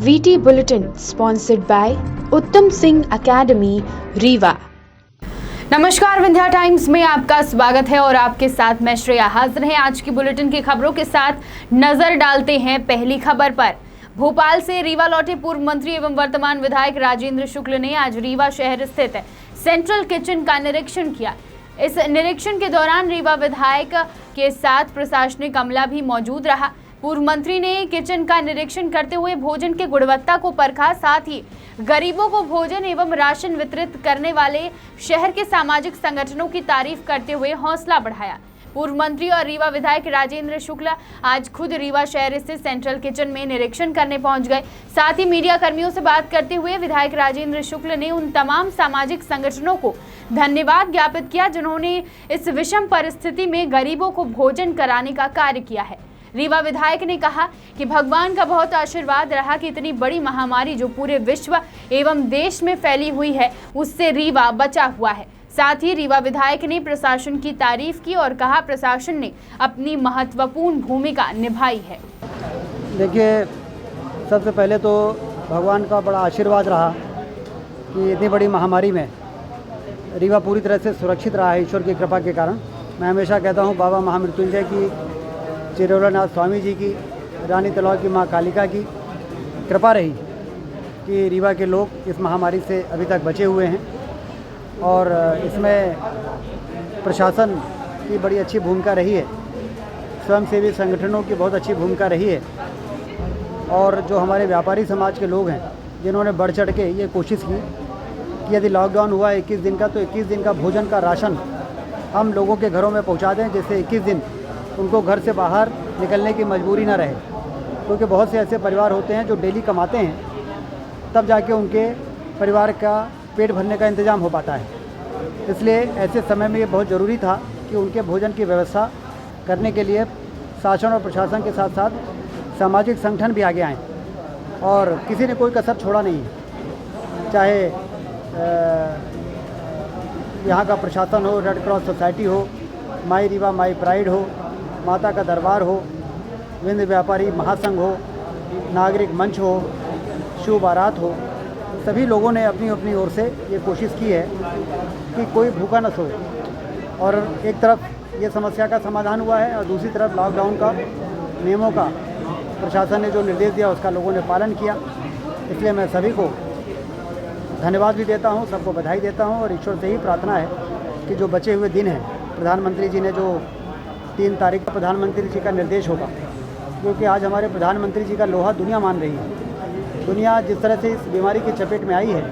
VT Bulletin sponsored by उत्तम Singh academy Rewa. नमस्कार, Vindhya times में आपका स्वागत है और आपके साथ मैं श्रेया हाजिर हैं। आज की बुलेटिन की खबरों के साथ नजर डालते हैं पहली खबर पर। भोपाल से रीवा लौटे पूर्व मंत्री एवं वर्तमान विधायक राजेंद्र शुक्ल ने आज रीवा शहर स्थित सेंट्रल किचन का निरीक्षण किया। इस निरीक्षण के दौरान रीवा विधायक के साथ प्रशासनिक अमला भी मौजूद रहा। पूर्व मंत्री ने किचन का निरीक्षण करते हुए भोजन की गुणवत्ता को परखा, साथ ही गरीबों को भोजन एवं राशन वितरित करने वाले शहर के सामाजिक संगठनों की तारीफ करते हुए हौसला बढ़ाया। पूर्व मंत्री और रीवा विधायक राजेंद्र शुक्ल आज खुद रीवा शहर स्थित सेंट्रल किचन में निरीक्षण करने पहुंच गए। साथ ही मीडिया कर्मियों से बात करते हुए विधायक राजेंद्र शुक्ल ने उन तमाम सामाजिक संगठनों को धन्यवाद ज्ञापित किया जिन्होंने इस विषम परिस्थिति में गरीबों को भोजन कराने का कार्य किया है। रीवा विधायक ने कहा कि भगवान का बहुत आशीर्वाद रहा कि इतनी बड़ी महामारी जो पूरे विश्व एवं देश में फैली हुई है उससे रीवा बचा हुआ है। साथ ही रीवा विधायक ने प्रशासन की तारीफ की और कहा प्रशासन ने अपनी महत्वपूर्ण भूमिका निभाई है। देखिए, सबसे पहले तो भगवान का बड़ा आशीर्वाद रहा कि इतनी बड़ी महामारी में रीवा पूरी तरह से सुरक्षित रहा है ईश्वर की कृपा के कारण। मैं हमेशा कहता हूँ बाबा महामृत्युंजय की, चिरोलानाथ स्वामी जी की, रानी तलाव की माँ कालिका की कृपा रही कि रीवा के लोग इस महामारी से अभी तक बचे हुए हैं और इसमें प्रशासन की बड़ी अच्छी भूमिका रही है, स्वयंसेवी संगठनों की बहुत अच्छी भूमिका रही है और जो हमारे व्यापारी समाज के लोग हैं जिन्होंने बढ़ चढ़ के ये कोशिश की कि यदि लॉकडाउन हुआ 21 दिन का तो 21 दिन का भोजन का राशन हम लोगों के घरों में पहुंचा दें, जिससे 21 दिन उनको घर से बाहर निकलने की मजबूरी ना रहे। क्योंकि बहुत से ऐसे परिवार होते हैं जो डेली कमाते हैं, तब जाके उनके परिवार का पेट भरने का इंतज़ाम हो पाता है। इसलिए ऐसे समय में ये बहुत ज़रूरी था कि उनके भोजन की व्यवस्था करने के लिए शासन और प्रशासन के साथ साथ सामाजिक संगठन भी आगे आएँ और किसी ने कोई कसर छोड़ा नहीं है। चाहे यहाँ का प्रशासन हो, रेड क्रॉस सोसाइटी हो, माई रीवा माई प्राइड हो, माता का दरबार हो, विंध्य व्यापारी महासंघ हो, नागरिक मंच हो, शिव बारात हो, सभी लोगों ने अपनी अपनी ओर से ये कोशिश की है कि कोई भूखा न सोए। और एक तरफ ये समस्या का समाधान हुआ है और दूसरी तरफ लॉकडाउन का नियमों का प्रशासन ने जो निर्देश दिया उसका लोगों ने पालन किया। इसलिए मैं सभी को धन्यवाद भी देता हूँ, सबको बधाई देता हूँ और ईश्वर से ही प्रार्थना है कि जो बचे हुए दिन हैं, प्रधानमंत्री जी ने जो 3 तारीख को प्रधानमंत्री जी का निर्देश होगा, क्योंकि आज हमारे प्रधानमंत्री जी का लोहा दुनिया मान रही है। दुनिया जिस तरह से इस बीमारी की चपेट में आई है,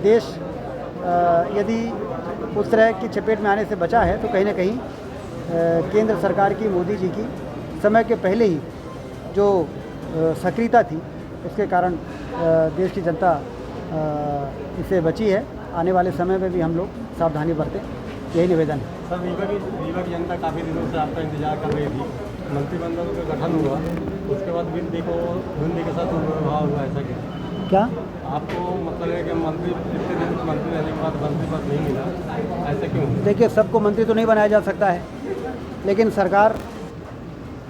देश यदि उस तरह की चपेट में आने से बचा है तो कहीं ना कहीं केंद्र सरकार की, मोदी जी की समय के पहले ही जो सक्रियता थी उसके कारण देश की जनता इससे बची है। आने वाले समय में भी हम लोग सावधानी बरतें, यही निवेदन है। सर, रीवा की जनता काफ़ी दिनों से आपका इंतजार कर रही थी। मंत्रिमंडल का गठन हुआ, उसके बाद विंध्य के साथ दुर्व्यवहार हुआ, ऐसा क्या आपको मतलब है कि मंत्री इतने दिन मंत्री रहने के बाद मंत्री पद नहीं मिला, ऐसा क्यों? देखिए, सबको मंत्री तो नहीं बनाया जा सकता है, लेकिन सरकार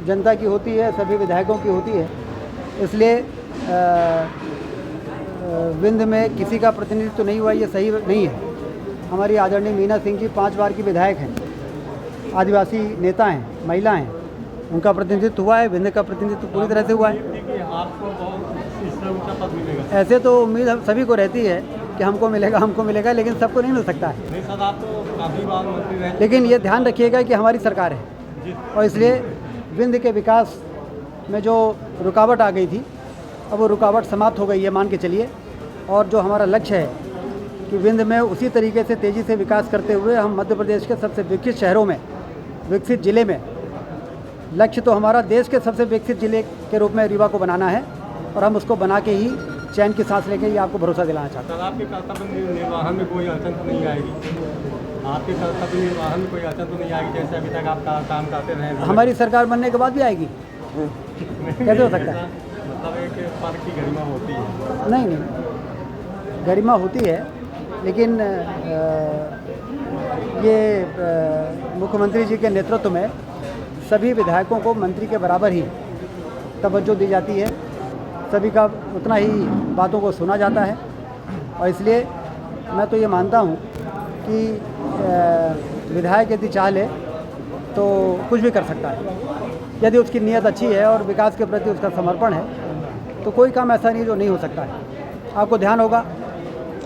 जनता की होती है, सभी विधायकों की होती है। इसलिए विंध्य में किसी का प्रतिनिधित्व तो नहीं हुआ, ये सही नहीं है। हमारी आदरणीय मीना सिंह जी 5 बार की विधायक हैं, आदिवासी नेता हैं, महिला हैं, उनका प्रतिनिधित्व हुआ है। विंध्य का प्रतिनिधित्व पूरी तरह से हुआ है। ऐसे तो उम्मीद हम सभी को रहती है कि हमको मिलेगा, लेकिन सबको नहीं मिल सकता है। नहीं सर, आप तो काफ़ी बार मंत्री रहे। लेकिन ये ध्यान रखिएगा कि हमारी सरकार है और इसलिए विंध्य के विकास में जो रुकावट आ गई थी, अब वो रुकावट समाप्त हो गई है, मान के चलिए। और जो हमारा लक्ष्य है कि विंध्य में उसी तरीके से तेज़ी से विकास करते हुए हम मध्य प्रदेश के सबसे विकसित शहरों में, विकसित ज़िले में, लक्ष्य तो हमारा देश के सबसे विकसित ज़िले के रूप में रीवा को बनाना है और हम उसको बना के ही चैन की सांस लेके ये आपको भरोसा दिलाना चाहता हूँ। आपके कर्तव्य निर्वहन में कोई अड़चन तो नहीं आएगी? आपके कर्तव्य निर्वहन में कोई अड़चन तो नहीं आएगी? जैसे अभी तक आप काम करते रहे। हमारी सरकार बनने के बाद भी आएगी, कैसे हो सकता है? मतलब एक पद की गरिमा होती है? नहीं, गरिमा होती है, लेकिन ये मुख्यमंत्री जी के नेतृत्व में सभी विधायकों को मंत्री के बराबर ही तवज्जो दी जाती है, सभी का उतना ही बातों को सुना जाता है। और इसलिए मैं तो ये मानता हूँ कि विधायक यदि चाह ले तो कुछ भी कर सकता है, यदि उसकी नीयत अच्छी है और विकास के प्रति उसका समर्पण है तो कोई काम ऐसा नहीं जो नहीं हो सकता है। आपको ध्यान होगा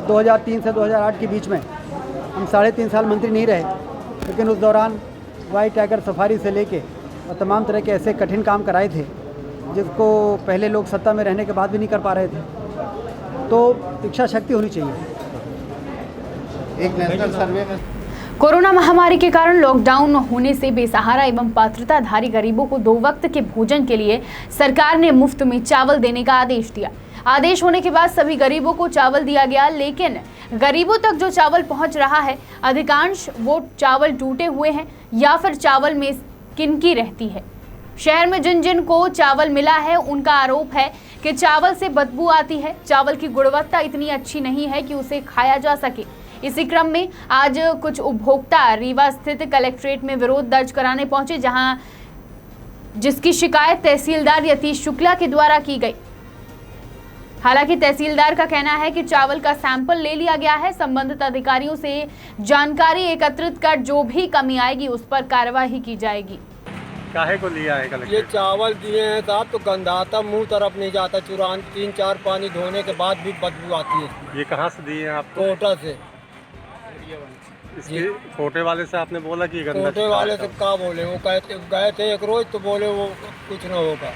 2003 से 2008 के बीच में हम 3.5 साल मंत्री नहीं रहे, लेकिन उस दौरान वाइट टाइगर सफारी से लेके और तमाम तरह के ऐसे कठिन काम कराए थे जिसको पहले लोग सत्ता में रहने के बाद भी नहीं कर पा रहे थे। तो इच्छा शक्ति होनी चाहिए। एक नेशनल सर्वे में कोरोना महामारी के कारण लॉकडाउन होने से बेसहारा एवं पात्रताधारी गरीबों को 2 वक्त के भोजन के लिए सरकार ने मुफ्त में चावल देने का आदेश दिया। आदेश होने के बाद सभी गरीबों को चावल दिया गया, लेकिन गरीबों तक जो चावल पहुंच रहा है, अधिकांश वो चावल टूटे हुए हैं या फिर चावल में किनकी रहती है। शहर में जिन जिन को चावल मिला है उनका आरोप है कि चावल से बदबू आती है, चावल की गुणवत्ता इतनी अच्छी नहीं है कि उसे खाया जा सके। इसी क्रम में आज कुछ उपभोक्ता रीवा स्थित कलेक्ट्रेट में विरोध दर्ज कराने पहुंचे, जिसकी शिकायत तहसीलदार यतीश शुक्ला के द्वारा की गई। हालांकि तहसीलदार का कहना है कि चावल का सैंपल ले लिया गया है, संबंधित अधिकारियों से जानकारी एकत्रित कर जो भी कमी आएगी उस पर कार्रवाई की जाएगी। काहे को लिया है कलेक्टर? ये चावल दिए हैं साहब तो गंधाता, मुंह तरफ नहीं जाता, चुरान 3-4 पानी धोने के बाद भी बदबू आती है। ये कहाँ से दिए हैं आपको? कोटा से। इसके कोटे वाले से आपने बोला कि गंदा? कोटे वाले से क्या बोले, वो कहते गए थे एक रोज तो बोले वो कुछ न होगा।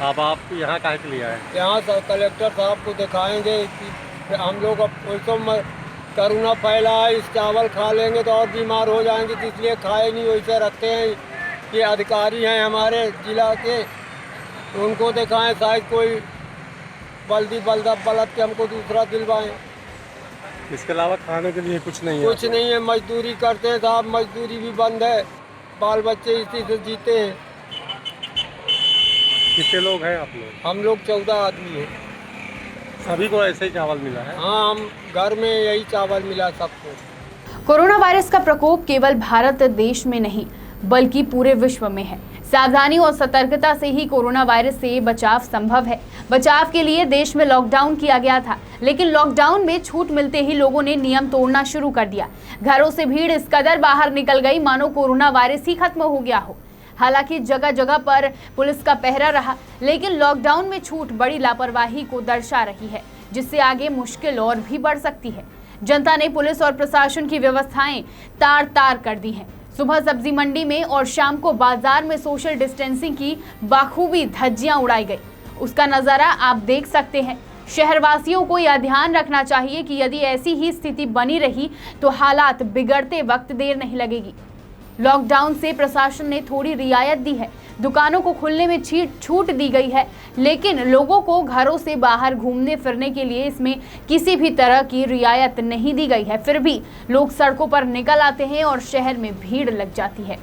अब आप यहाँ काहे के लिया है? यहाँ कलेक्टर साहब को दिखाएंगे कि हम लोग अब तो करोना फैला है, इस चावल खा लेंगे तो और बीमार हो जाएंगे, तो इसलिए खाए नहीं, वैसे रखते हैं। ये अधिकारी हैं हमारे जिला के, तो उनको दिखाएं, शायद कोई बलद के हमको दूसरा दिलवाएं। इसके अलावा खाने के लिए कुछ नहीं है? कुछ नहीं है, मजदूरी करते हैं साहब, मजदूरी भी बंद है, बाल बच्चे इसी से जीते हैं। कितने लोग हैं आप लोग? हम लोग 14 आदमी हैं। सभी को ऐसे ही चावल मिला है? हाँ, हम घर में यही चावल मिला सबको। कोरोना वायरस का प्रकोप केवल भारत देश में नहीं बल्कि पूरे विश्व में है। सावधानी और सतर्कता से ही कोरोना वायरस से बचाव संभव है। बचाव के लिए देश में लॉकडाउन किया गया था, लेकिन लॉकडाउन में छूट मिलते ही लोगों ने नियम तोड़ना शुरू कर दिया। घरों से भीड़ इस कदर बाहर निकल गई मानो कोरोना वायरस ही खत्म हो गया हो। हालांकि जगह जगह पर पुलिस का पहरा रहा, लेकिन लॉकडाउन में छूट बड़ी लापरवाही को दर्शा रही है, जिससे आगे मुश्किल और भी बढ़ सकती है। जनता ने पुलिस और प्रशासन की व्यवस्थाएं तार तार कर दी हैं। सुबह सब्जी मंडी में और शाम को बाजार में सोशल डिस्टेंसिंग की बाखूबी धज्जियां उड़ाई गई, उसका नजारा आप देख सकते हैं। शहरवासियों को यह ध्यान रखना चाहिए कि यदि ऐसी ही स्थिति बनी रही तो हालात बिगड़ते वक्त देर नहीं लगेगी। लॉकडाउन से प्रशासन ने थोड़ी रियायत दी है, दुकानों को खुलने में छूट दी गई है, लेकिन लोगों को घरों से बाहर घूमने फिरने के लिए इसमें किसी भी तरह की रियायत नहीं दी गई है। फिर भी लोग सड़कों पर निकल आते हैं और शहर में भीड़ लग जाती है।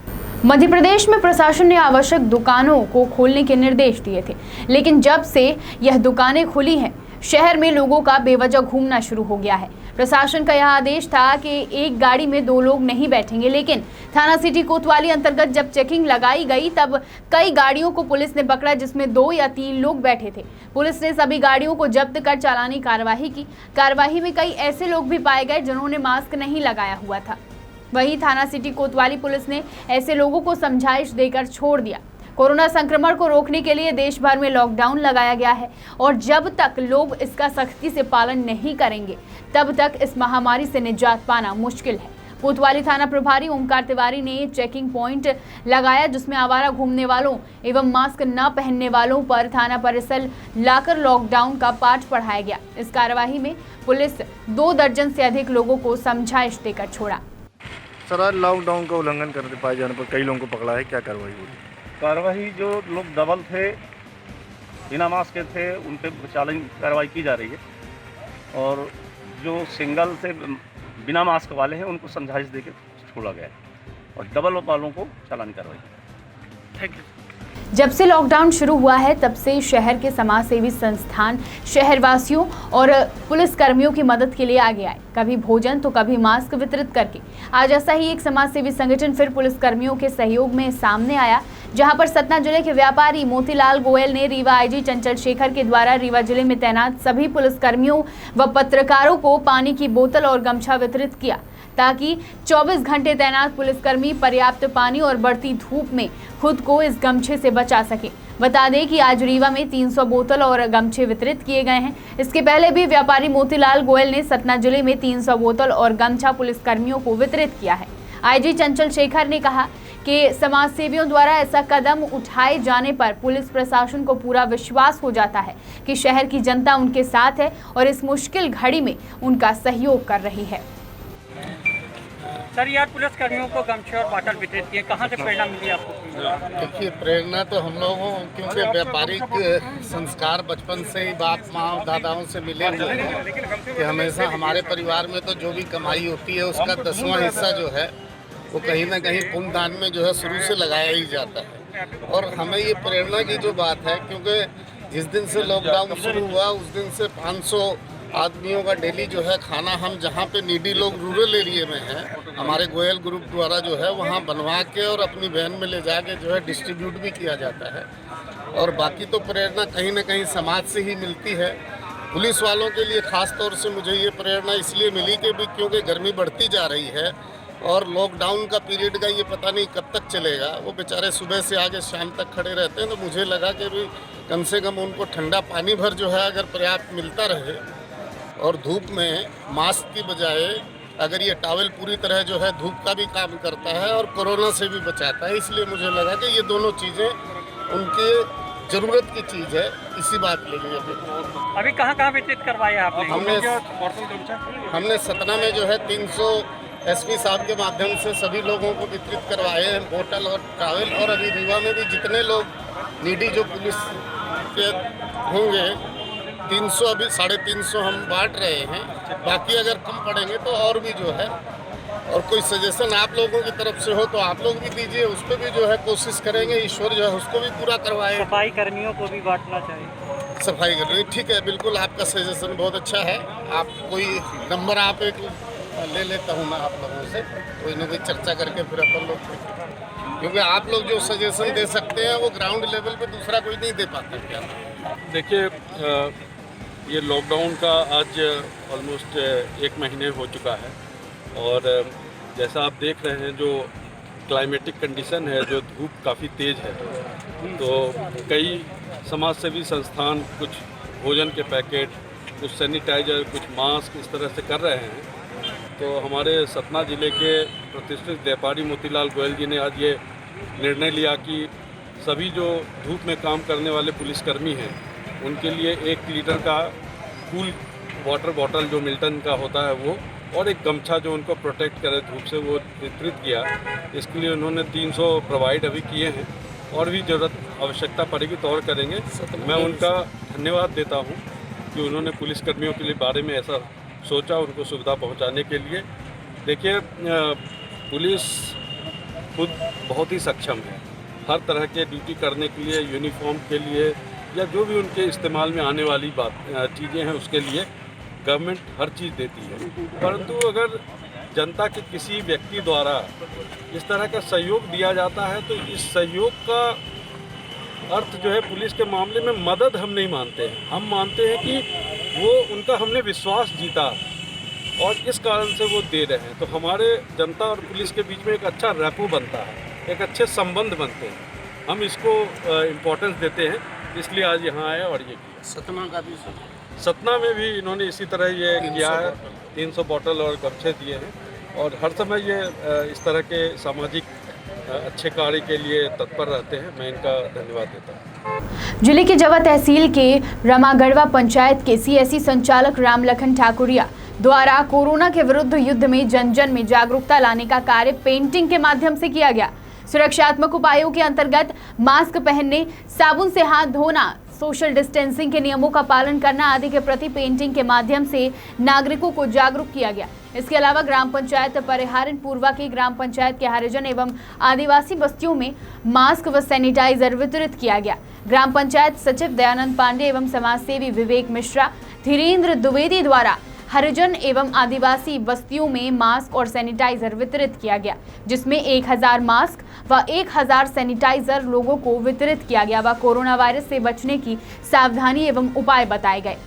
मध्य प्रदेश में प्रशासन ने आवश्यक दुकानों को खोलने के निर्देश दिए थे, लेकिन जब से यह दुकानें खुली हैं, शहर में लोगों का बेवजह घूमना शुरू हो गया है। प्रशासन का यह आदेश था कि एक गाड़ी में 2 लोग नहीं बैठेंगे, लेकिन थाना सिटी कोतवाली अंतर्गत जब चेकिंग लगाई गई तब कई गाड़ियों को पुलिस ने पकड़ा जिसमें 2 या 3 लोग बैठे थे। पुलिस ने सभी गाड़ियों को जब्त कर चालानी कार्रवाई की। कार्रवाई में कई ऐसे लोग भी पाए गए जिन्होंने मास्क नहीं लगाया हुआ था। वहीं थाना सिटी कोतवाली पुलिस ने ऐसे लोगों को समझाइश देकर छोड़ दिया। कोरोना संक्रमण को रोकने के लिए देश भर में लॉकडाउन लगाया गया है और जब तक लोग इसका सख्ती से पालन नहीं करेंगे तब तक इस महामारी से निजात पाना मुश्किल है। कोतवाली थाना प्रभारी ओमकार तिवारी ने चेकिंग पॉइंट लगाया जिसमें आवारा घूमने वालों एवं मास्क न पहनने वालों पर थाना परिसर लाकर लॉकडाउन का पाठ पढ़ाया गया। इस कार्यवाही में पुलिस 2 दर्जन से अधिक लोगों को समझाइश देकर छोड़ा। सर, आज लॉकडाउन का उल्लंघन करते पाए जाने पर कई लोगों को पकड़ा है, क्या कार्रवाई हुई? कार्रवाई जो लोग डबल थे, बिना मास्क के थे, उन पर चालानी कार्रवाई की जा रही है और जो सिंगल से बिना मास्क वाले हैं उनको समझाइश देकर छोड़ा गया है और डबल वालों को चालानी कार्रवाई। Thank you. जब से लॉकडाउन शुरू हुआ है तब से शहर के समाज सेवी संस्थान शहरवासियों और पुलिस कर्मियों की मदद के लिए आगे आए, कभी भोजन तो कभी मास्क वितरित करके। आज ऐसा ही एक समाज सेवी संगठन फिर पुलिस कर्मियों के सहयोग में सामने आया, जहां पर सतना जिले के व्यापारी मोतीलाल गोयल ने रीवा आईजी चंचल शेखर के द्वारा रीवा जिले में तैनात सभी पुलिस कर्मियों व पत्रकारों को पानी की बोतल और गमछा वितरित किया, ताकि 24 घंटे तैनात पुलिसकर्मी पर्याप्त पानी और बढ़ती धूप में खुद को इस गमछे से बचा सके। बता दें कि आज रीवा में 300 बोतल और गमछे वितरित किए गए हैं। इसके पहले भी व्यापारी मोतीलाल गोयल ने सतना जिले में 300 बोतल और गमछा पुलिसकर्मियों को वितरित किया है। आईजी चंचल शेखर ने कहा कि समाज सेवियों द्वारा ऐसा कदम उठाए जाने पर पुलिस प्रशासन को पूरा विश्वास हो जाता है कि शहर की जनता उनके साथ है और इस मुश्किल घड़ी में उनका सहयोग कर रही है। सर, यार पुलिस कर्मियों को गमछे और बॉटल वितरित किए, कहाँ से प्रेरणा मिली आपको? देखिए, प्रेरणा तो हम लोगों क्योंकि व्यापारिक संस्कार बचपन से ही बाप माँ दादाओं से मिले हुए हैं कि हमेशा हमारे परिवार में तो जो भी कमाई होती है उसका 10वां हिस्सा जो है वो कहीं ना कहीं पुण्यदान में जो है शुरू से लगाया ही जाता है। और हमें ये प्रेरणा की जो बात है, क्योंकि जिस दिन से लॉकडाउन शुरू हुआ उस दिन से 500 आदमियों का डेली जो है खाना हम जहाँ पे नीडी लोग रूरल एरिया में हैं, हमारे गोयल ग्रुप द्वारा जो है वहाँ बनवा के और अपनी वैन में ले जाके जो है डिस्ट्रीब्यूट भी किया जाता है। और बाकी तो प्रेरणा कहीं ना कहीं समाज से ही मिलती है। पुलिस वालों के लिए ख़ास तौर से मुझे ये प्रेरणा इसलिए मिली कि भी क्योंकि गर्मी बढ़ती जा रही है और लॉकडाउन का पीरियड का ये पता नहीं कब तक चलेगा। वो बेचारे सुबह से आगे शाम तक खड़े रहते हैं, तो मुझे लगा कि भी कम से कम उनको ठंडा पानी भर जो है अगर पर्याप्त मिलता रहे और धूप में मास्क की बजाय अगर ये टॉवल पूरी तरह जो है धूप का भी काम करता है और कोरोना से भी बचाता है, इसलिए मुझे लगा कि ये दोनों चीज़ें उनके ज़रूरत की चीज़ है। इसी बात के लिए अभी कहाँ वितरित करवाए आपने? हमने सतना में जो है 300 एसपी साहब के माध्यम से सभी लोगों को वितरित करवाए हैं बोतल और टॉवल। और अभी रीवा में भी जितने लोग नीडी जो पुलिस के होंगे 300 अभी 350 हम बांट रहे हैं। बाकी अगर कम पड़ेंगे तो और भी जो है, और कोई सजेशन आप लोगों की तरफ से हो तो आप लोग भी दीजिए, उस पर भी जो है कोशिश करेंगे, ईश्वर जो है उसको भी पूरा करवाए। सफाई कर्मियों को भी बांटना चाहिए। सफाई कर्मी, ठीक है, बिल्कुल आपका सजेशन बहुत अच्छा है। आप कोई नंबर आप एक ले लेता हूँ मैं आप लोगों से, कोई ना कोई चर्चा करके फिर अपन लोग, क्योंकि आप लोग जो सजेशन दे सकते हैं वो ग्राउंड लेवल पे दूसरा कोई नहीं दे पाता। क्या देखिए, ये लॉकडाउन का आज ऑलमोस्ट 1 महीने हो चुका है और जैसा आप देख रहे हैं जो क्लाइमेटिक कंडीशन है, जो धूप काफ़ी तेज़ है, तो कई समाज सेवी संस्थान कुछ भोजन के पैकेट, कुछ सैनिटाइज़र, कुछ मास्क इस तरह से कर रहे हैं। तो हमारे सतना ज़िले के प्रतिष्ठित व्यापारी मोतीलाल गोयल जी ने आज ये निर्णय लिया कि सभी जो धूप में काम करने वाले पुलिसकर्मी हैं उनके लिए 1 लीटर का कूल वाटर बॉटल जो मिल्टन का होता है वो, और एक गमछा जो उनको प्रोटेक्ट करे धूप से, वो वितरित किया। इसके लिए उन्होंने 300 प्रोवाइड अभी किए हैं और भी ज़रूरत आवश्यकता पड़ेगी तो और करेंगे। मैं उनका धन्यवाद देता हूँ कि उन्होंने पुलिसकर्मियों के लिए बारे में ऐसा सोचा, उनको सुविधा पहुँचाने के लिए। देखिए, पुलिस खुद बहुत ही सक्षम है हर तरह के ड्यूटी करने के लिए, यूनिफॉर्म के लिए या जो भी उनके इस्तेमाल में आने वाली चीज़ें हैं उसके लिए गवर्नमेंट हर चीज़ देती है। परंतु अगर जनता के किसी व्यक्ति द्वारा इस तरह का सहयोग दिया जाता है तो इस सहयोग का अर्थ जो है पुलिस के मामले में मदद हम नहीं मानते हैं। हम मानते हैं कि वो उनका हमने विश्वास जीता और इस कारण से वो दे रहे हैं। तो हमारे जनता और पुलिस के बीच में एक अच्छा रैपो बनता है, एक अच्छे संबंध बनते हैं। हम इसको इम्पोर्टेंस देते हैं, इसलिए आज यहाँ आए और ये किया। सतना का भी, सतना में भी इन्होंने इसी तरह ये किया है, 300 बोतल और गमछे दिए हैं और हर समय ये इस तरह के सामाजिक अच्छे कार्य के लिए तत्पर रहते हैं। मैं इनका धन्यवाद देता हूँ। जिले के जवा तहसील के रमागढ़वा पंचायत के सीएससी संचालक रामलखन ठाकुरिया द्वारा कोरोना के विरुद्ध युद्ध में जन जन में जागरूकता लाने का कार्य पेंटिंग के माध्यम से किया गया। सुरक्षात्मक उपायों के अंतर्गत मास्क पहनने, साबुन से हाथ धोना, सोशल डिस्टेंसिंग के नियमों का पालन करना आदि के प्रति पेंटिंग के माध्यम से नागरिकों को जागरूक किया गया। इसके अलावा ग्राम पंचायत परिहारन पूर्वा की ग्राम पंचायत के हरिजन एवं आदिवासी बस्तियों में मास्क व सैनिटाइजर वितरित किया गया। ग्राम पंचायत सचिव दयानंद पांडे एवं समाजसेवी विवेक मिश्रा, धीरेन्द्र द्विवेदी द्वारा हरिजन एवं आदिवासी बस्तियों में मास्क और सैनिटाइजर वितरित किया गया, जिसमें 1000 मास्क व 1000 सैनिटाइजर लोगों को वितरित किया गया व कोरोना वायरस से बचने की सावधानी एवं उपाय बताए गए।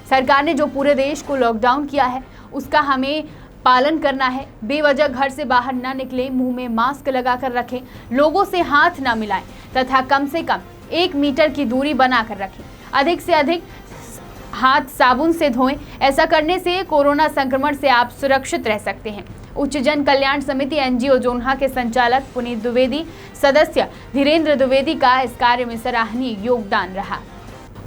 सरकार ने जो पूरे देश को लॉकडाउन किया है उसका हमें पालन करना है। बेवजह घर से बाहर न निकले, मुंह में मास्क लगाकर रखें, लोगों से हाथ न मिलाएं तथा कम से कम 1 मीटर की दूरी बनाकर रखें। अधिक से अधिक हाथ साबुन से धोएं। ऐसा करने से कोरोना संक्रमण से आप सुरक्षित रह सकते हैं। उच्च जन कल्याण समिति एनजीओ जोन्हा के संचालक पुनीत द्विवेदी, सदस्य धीरेन्द्र द्विवेदी का इस कार्य में सराहनीय योगदान रहा।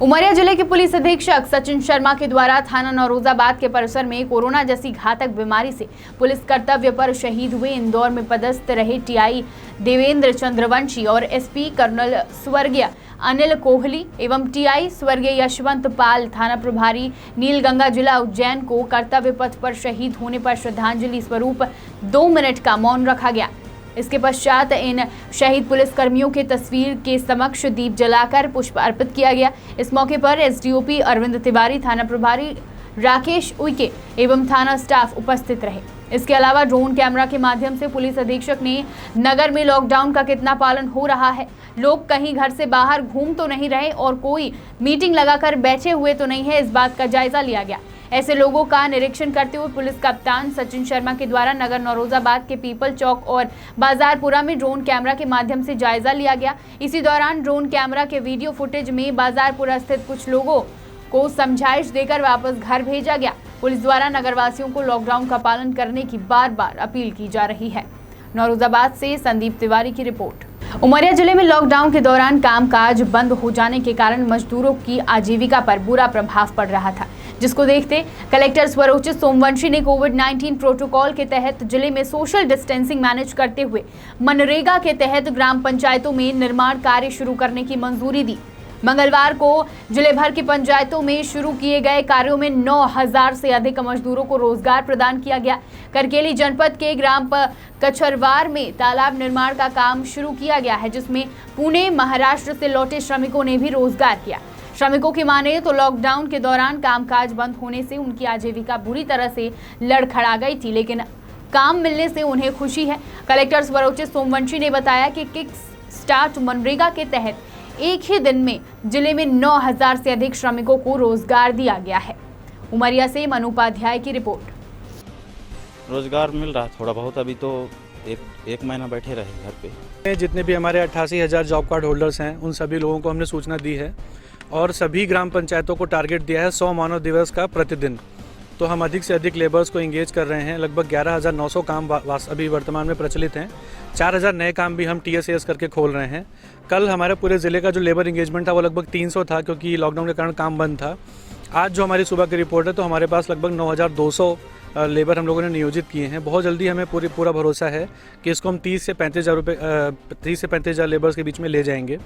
उमरिया जिले के पुलिस अधीक्षक सचिन शर्मा के द्वारा थाना नौरोजाबाद के परिसर में कोरोना जैसी घातक बीमारी से पुलिस कर्तव्य पर शहीद हुए इंदौर में पदस्थ रहे टीआई देवेंद्र चंद्रवंशी और एसपी कर्नल स्वर्गीय अनिल कोहली एवं टीआई स्वर्गीय यशवंत पाल थाना प्रभारी नीलगंगा जिला उज्जैन को कर्तव्य पथ पर शहीद होने पर श्रद्धांजलि स्वरूप 2 मिनट का मौन रखा गया। इसके पश्चात इन शहीद पुलिस कर्मियों के तस्वीर के समक्ष दीप जलाकर पुष्प अर्पित किया गया। इस मौके पर एसडीओपी अरविंद तिवारी, थाना प्रभारी राकेश उइके एवं थाना स्टाफ उपस्थित रहे। इसके अलावा ड्रोन कैमरा के माध्यम से पुलिस अधीक्षक ने नगर में लॉकडाउन का कितना पालन हो रहा है, लोग कहीं घर से बाहर घूम तो नहीं रहे और कोई मीटिंग लगाकर बैठे हुए तो नहीं है, इस बात का जायजा लिया गया। ऐसे लोगों का निरीक्षण करते हुए पुलिस कप्तान सचिन शर्मा के द्वारा नगर नौरोजाबाद के पीपल चौक और बाजारपुरा में ड्रोन कैमरा के माध्यम से जायजा लिया गया। इसी दौरान ड्रोन कैमरा के वीडियो फुटेज में बाजारपुरा स्थित कुछ लोगों को समझाइश देकर वापस घर भेजा गया। पुलिस द्वारा नगरवासियों को लॉकडाउन का पालन करने की बार-बार अपील की जा रही है। नौरोजाबाद से संदीप तिवारी की रिपोर्ट। उमरिया जिले में लॉकडाउन के दौरान कामकाज बंद हो जाने के कारण मजदूरों की आजीविका पर बुरा प्रभाव पड़ रहा था, जिसको देखते कलेक्टर स्वरोचित सोमवंशी ने कोविड-19 प्रोटोकॉल के तहत जिले में सोशल डिस्टेंसिंग मैनेज करते हुए मनरेगा के तहत ग्राम पंचायतों में निर्माण कार्य शुरू करने की मंजूरी दी। मंगलवार को जिले भर की पंचायतों में शुरू किए गए कार्यों में 9000 से अधिक मजदूरों को रोजगार प्रदान किया गया। करकेली जनपद के ग्राम कछरवार में तालाब निर्माण का काम शुरू किया गया है, जिसमें पुणे, महाराष्ट्र से लौटे श्रमिकों ने भी रोजगार किया। श्रमिकों की माने तो लॉकडाउन के दौरान कामकाज बंद होने से उनकी आजीविका बुरी तरह से लड़खड़ा गई थी, लेकिन काम मिलने से उन्हें खुशी है। कलेक्टर स्वरोचित सोमवंशी ने बताया कि किक स्टार्ट मनरेगा के तहत एक ही दिन में जिले में 9000 से अधिक श्रमिकों को रोजगार दिया गया है। उमरिया से मनु उपाध्याय की रिपोर्ट। रोजगार मिल रहा थोड़ा बहुत, अभी तो एक महीना बैठे रहे घर पे। जितने भी हमारे 88,000 जॉब कार्ड होल्डर्स हैं उन सभी लोगों को हमने सूचना दी है और सभी ग्राम पंचायतों को टारगेट दिया है 100 मानव दिवस का प्रतिदिन। तो हम अधिक से अधिक लेबर्स को इंगेज कर रहे हैं। लगभग 11,900 काम अभी वर्तमान में प्रचलित हैं। 4,000 नए काम भी हम TSAS करके खोल रहे हैं। कल हमारे पूरे ज़िले का जो लेबर इंगेजमेंट था वो लगभग 300 था, क्योंकि लॉकडाउन के कारण काम बंद था। आज जो हमारी सुबह की रिपोर्ट है तो हमारे पास लगभग 9,200 लेबर हम लोगों ने नियोजित किए हैं। बहुत जल्दी हमें पूरा भरोसा है कि इसको हम 30 से 35,000 लेबर्स के बीच में ले जाएंगे।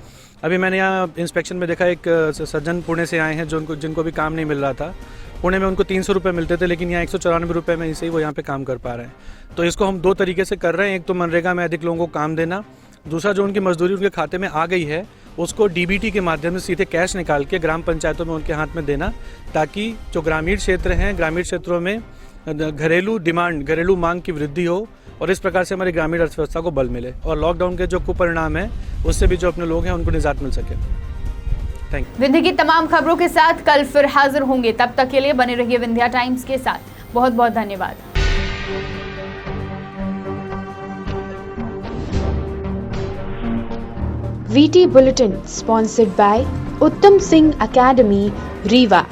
अभी मैंने यहाँ इंस्पेक्शन में देखा, एक सज्जन पुणे से आए हैं जिनको भी काम नहीं मिल रहा था। पुणे में उनको 300 रुपये मिलते थे, लेकिन यहाँ 194 रुपये में इसे ही वो यहाँ पे काम कर पा रहे हैं। तो इसको हम 2 तरीके से कर रहे हैं। एक तो मनरेगा में अधिक लोगों को काम देना, दूसरा जो उनकी मजदूरी उनके खाते में आ गई है उसको DBT के माध्यम से सीधे कैश निकाल के ग्राम पंचायतों में उनके हाथ में देना, ताकि जो ग्रामीण क्षेत्र हैं, ग्रामीण क्षेत्रों में घरेलू मांग की वृद्धि हो और इस प्रकार से हमारी ग्रामीण अर्थव्यवस्था को बल मिले और लॉकडाउन के जो कुपरिणाम है उससे भी जो अपने लोग हैं उनको निजात मिल सके। Thank you. विंध्य की तमाम खबरों के साथ कल फिर हाजिर होंगे, तब तक के लिए बने रहिए विंध्या टाइम्स के साथ। बहुत बहुत धन्यवाद। VT Bulletin sponsored by Uttam Singh Academy, Rewa।